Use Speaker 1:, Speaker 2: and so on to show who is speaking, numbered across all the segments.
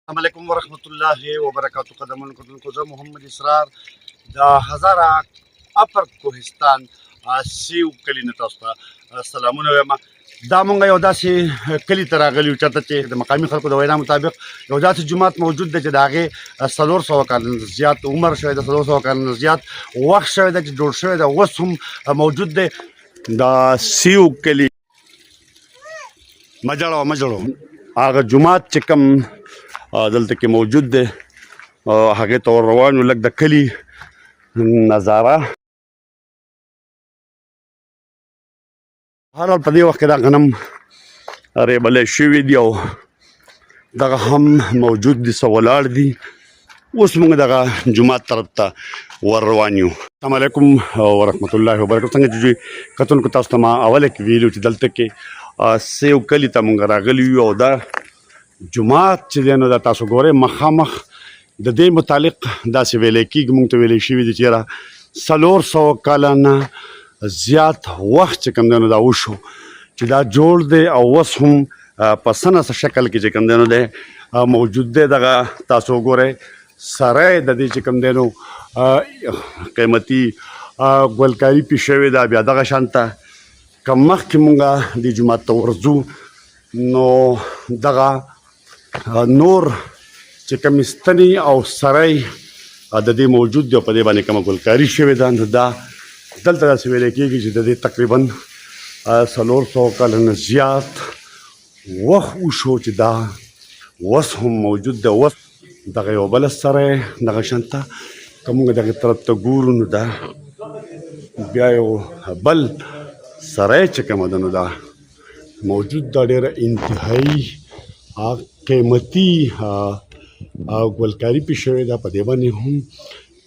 Speaker 1: अलैकुम वरहमतुल्लाहि वबरकातुहू कदमन को मोहम्मद इसरार द हज़ारा अपर कोहिस्तान सीव कली नतास्ता सलामुन वेमा दामंगा योदासी कली तरह गली उचता चे मकामी खल को दवाइना मुताबिक योदासी जुमात मौजूद दे दागे सलोर सौ का ज़ियात उम्र शवेद सलोर सौ का ज़ियात वक्त शवेद जोड़ शवेद वसम मौजूद दे द सीव कली मजड़ो मजड़ो आगे जुमात चिकम दलते के मौजूद दे हागे तो रवान लग द कली नज़ारा हर पदी वक्त गनम अरे भले शिवी दियो दगा हम मौजूद दी सवालार दी उस मुंग दगा जुमात तरफ ता वरवानियो अस्सलाम वालेकुम वरहमतुल्लाहि वबरकातुहू संगे जुजी कतन को तस्तमा अवले की वीडियो ची दलते के सेव कली ता मुंग रागलियो दा जुमात ची देनो दा तासो गोरे मखामख द दे मुतालिक दा से वेले की मुंग तो वेले शिवी दी चेरा सलोर सौ कालाना ज़्यात वक्त कम देनो दा उशो दा जोड़ दे वस हम पसंद सा शक्ल की कम देनो दे मौजूद दे दगा तासो गोरे सराय दे कम देनो कीमती गोलकारी पिशवे दा ब्या दगा शांता कमख की मुंगा दी जुमात तवरजू नो दगा नूर चिकमिस्तनी और सराय दे मौजूद दे पदे बाने कम गोलकारी शवे दा दलता से वेले की दे तकरीबन सलोर सौ का ज़ियात वह उशो दा वस हम मौजूद दा वस दगा बल सराय दगा शांता कमुंगा दगा तरफ तगूर दा ब्यायो बल सराय चकम दनो दा मौजूद दा डेर इंतहाई कीमती गोलकारी पिशवे दा पदे बाने हम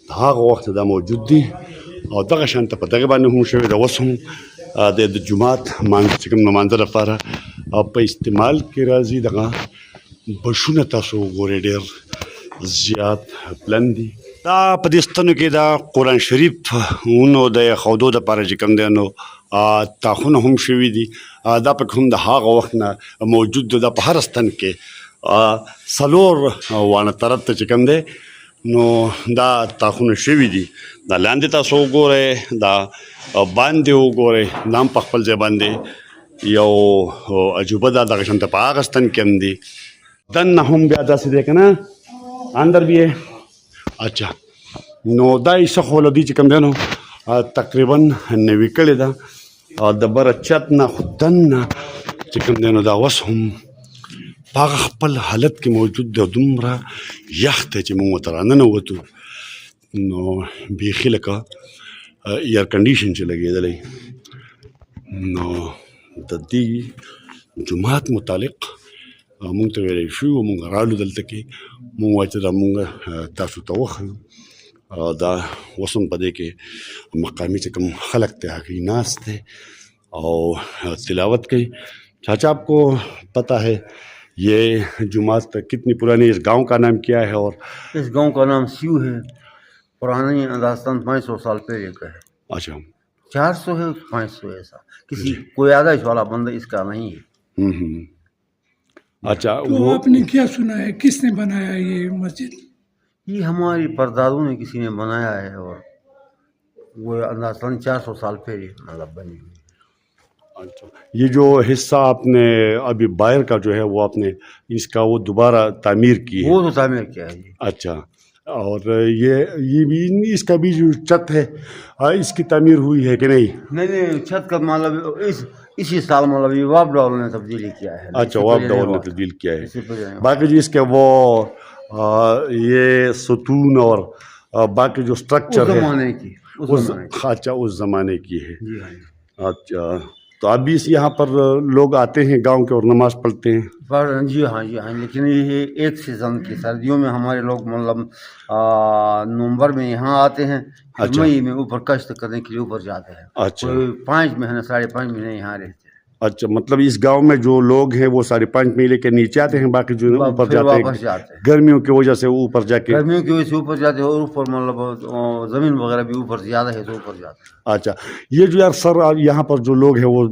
Speaker 1: धाग वक्त दा मौजूद दी और दगा शांत पदे बाने हम शवे दा वस हम दे जुमात मान चिकम नमाज लफारा अब इस्तेमाल के राजी दगा बशुन तासो गोरे डेर ज़ियात प्लंदी दा पदिस्तनु के दा कुरान शरीफ उनो द खौदो द पारा चिकम देनो ताखुन हम शवी दी दा पे हम द हाग वक्त ना मौजूद दा पहरस्तन के सलोर वाना तरत चिकम दे नो दा ताखुन शवी दी दा लांदे तासो गोरे दा बांधे गोरे नाम पखपल जे बांधे यो अजूबा दा दगशंत पाकिस्तान के अंदी दन हम ब्यादा से देखना अंदर भी है अच्छा नो दा इसा खोल दी चिकम देनो तकरीबन नविकले दा दबर चत ना खुदन ना चिकम देनो दा वस हम पागपल हालत के मौजूद दा दुमरा यख्त च मु तरान न वतु नो बेखिल का एयर कंडीशन च लगे दले नो ददी जुमात मुतालिक मुंग तो वेले शू मुंग रालू दलते के मुंग वाचरा मुंग तासु तवख दा वसम पदे के मकामी से कम खलक थे हकी नास थे और तिलावत की चाचा आपको पता है ये जुमात कितनी पुरानी इस गांव का नाम क्या है और
Speaker 2: इस गांव का नाम सीव है। पुरानी दास्तान 500 साल पहले का है।
Speaker 1: अच्छा
Speaker 2: 400 है 500 ऐसा किसी कोई आदर्श वाला बंदा इसका नहीं है।
Speaker 1: अच्छा
Speaker 3: तो
Speaker 1: वो
Speaker 3: आपने क्या सुना है किसने बनाया ये मस्जिद?
Speaker 2: ये हमारी परदादों ने किसी ने बनाया है और वो दास्तान 400 साल पहले मतलब बनी हुई।
Speaker 1: अच्छा ये जो हिस्सा आपने अभी बाहर का जो है वो आपने इसका वो दोबारा तामीर की है?
Speaker 2: वो तो तामीर किया है जी।
Speaker 1: अच्छा और ये भी इसका भी जो छत है इसकी तामीर हुई है कि नहीं?
Speaker 2: नहीं छत का मतलब इसी साल मतलब ये वाप डाउन ने तब्दीली किया है।
Speaker 1: अच्छा वाप डाउन ने तब्दील किया है। बाकी जो इसके वो ये सतून और बाकी जो स्ट्रक्चर है अच्छा उस जमाने की है। अच्छा तो अभी इस यहाँ पर लोग आते हैं गांव के और नमाज पढ़ते हैं?
Speaker 2: जी हाँ लेकिन ये एक सीज़न की सर्दियों में हमारे लोग मतलब नवंबर में यहाँ आते हैं। अच्छा। मई में ऊपर कष्ट करने के लिए ऊपर जाते हैं। अच्छा 5 महीने 5.5 महीने यहाँ रहते हैं। अच्छा
Speaker 1: मतलब इस गांव में जो लोग हैं वो 5.5 महीने के नीचे आते हैं बाकी जो ऊपर जाते हैं गर्मियों की वजह से ऊपर जाके
Speaker 2: गर्मियों की वजह से ऊपर जाते हैं और ऊपर मतलब ज़मीन वगैरह भी ऊपर ज़्यादा है तो ऊपर जाते हैं।
Speaker 1: अच्छा ये जो यार सर यहाँ पर जो लोग हैं वो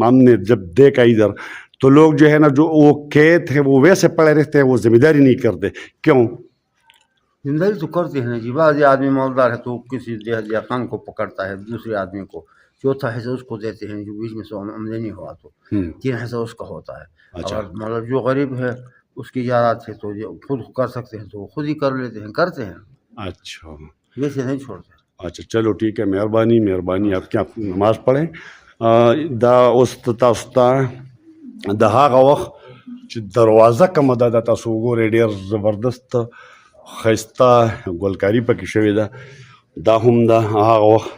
Speaker 1: हमने जब देखा इधर तो लोग जो है ना जो वो खेत है वो वैसे पड़े रहते हैं, वो जिम्मेदारी नहीं करते, क्यों?
Speaker 2: जिम्मेदारी तो करते हैं ना जी। बाज़ आदमी मालदार है तो किसी देहात को पकड़ता है, दूसरे आदमी को चौथा हिस्सा उसको देते हैं, जो बीच में से आमदनी हुआ तो 3 हिस्सा उसका होता है।
Speaker 1: अच्छा।
Speaker 2: और मतलब जो गरीब है उसकी जायदाद है तो जो खुद कर सकते हैं तो खुद ही कर लेते हैं, करते हैं,
Speaker 1: अच्छा
Speaker 2: वैसे नहीं छोड़ते।
Speaker 1: अच्छा, चलो ठीक है, मेहरबानी मेहरबानी। आपके आप नमाज पढ़ें। दा उस तस्ता द हागा वक्त چې دروازه کومه ده د تاسو وګورئ ډېر زبردست ښایسته ګلکاري پکې شوې ده، دا هم د هغه وخت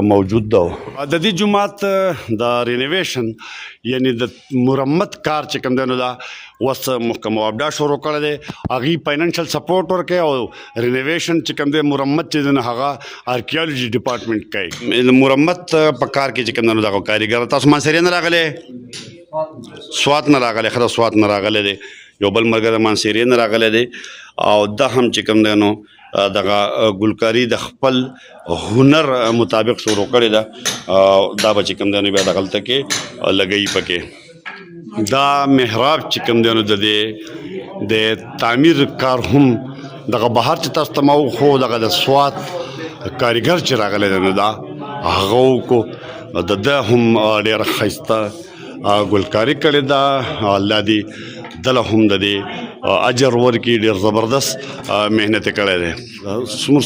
Speaker 1: موجود ده. د دې جومات د رینویشن یعنی د مرمت کار چې کوم دی نو دا اوس محکمه ابډا شروع کړی دی، هغې فاینانشل سپورټ ورکوي او رینویشن چې کوم دی مرمت چې دی نو هغه آرکیالوجي ډپارټمنټ کوي. مرمت په کار کې چې کوم دی نو دغه کاریګر تاسو مانسیری نه راغلی، سوات نه راغلی، ښه سوات نه راغلی دی، یو بل ملګری مانسیری نه راغلی دی، او دا هم چې کوم دی نو دغه ګلکاري د خپل هنر مطابق شروع کړې ده، دا به چې کوم دی نو بیا دغلته کې لګوي پکې. دا محراب چې کوم دی نو د دې د تعمیر کار هم دغه بهر چې تاسو ته ما وښو دغه د سوات کاریګر چې راغلی دی نو دا هغه وکړو، د ده هم ډېره ښایسته ګلکاري کړې ده. الله دې دله هم د دې اجر ورکړي، ډېر زبردست محنت یې کړی دی.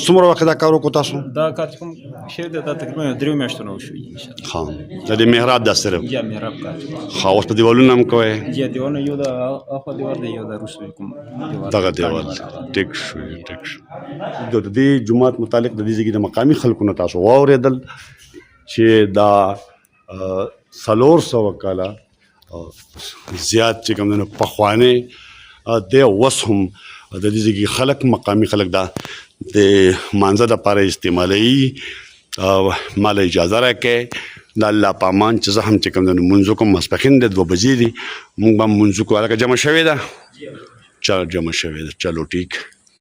Speaker 1: څومره وخت دا کار وکړو تاسو؟
Speaker 4: دا کار چې کوم شوی دی دا تقریبا 3 میاشتو نه وشوي انشاءالله.
Speaker 1: ښه، د دې محراب دا صرف
Speaker 4: یا محراب کار
Speaker 1: ښه، اوس په دیوالونه هم کوئ؟
Speaker 4: یا دیوالونه یو د اخوا دیوال دی، یو د روسو کوم دیوال
Speaker 1: دغه دیوال ټیک شو ټیک شو. د دې جومات متعلق د دې ځای د مقامي خلکو نه تاسو واورېدل چې دا 400 کاله زیات چې کوم دی نو پخوانی دی، اوس هم د دې ځای خلک مقامي خلک دا د مانځه دپاره استعمالوي. ما له اجازه راکړئ، د الله په امان چې زه هم چې کوم دی نو مونځ وکړم. ماسپښین دی 2 بجې دي، مونږ به هم مونځ وکړو. هلکه جمع شوې ده؟ چلو جمع شوې ده، چلو ټیک.